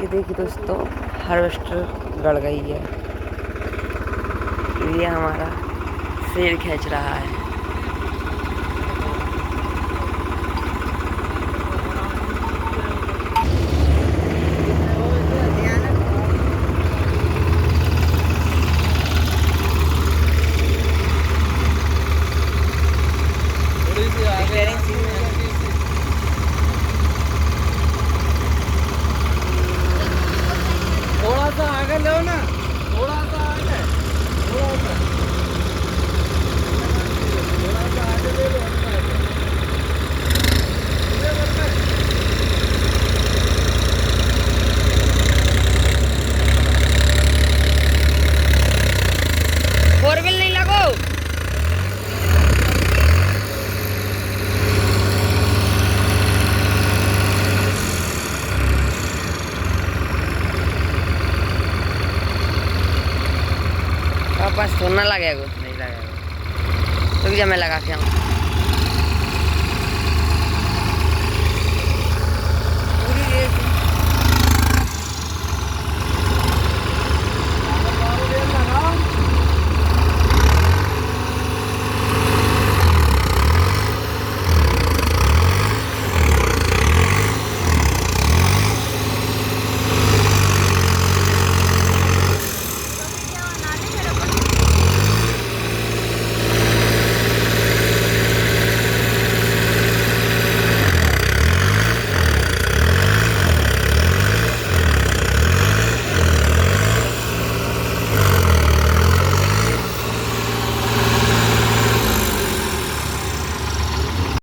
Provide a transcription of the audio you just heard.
ये देखिए दोस्तों, हार्वेस्टर गड़ गई है। ये हमारा शेर खींच रहा है। थोड़ा सा आगे लो ना, थोड़ा सा आगे, थोड़ा सा आगे ले लो। फोर व्हील नहीं लगो। वापस तो ना लगेगा। नहीं लगेगा। रुक जा, मैं लगा के आऊँ।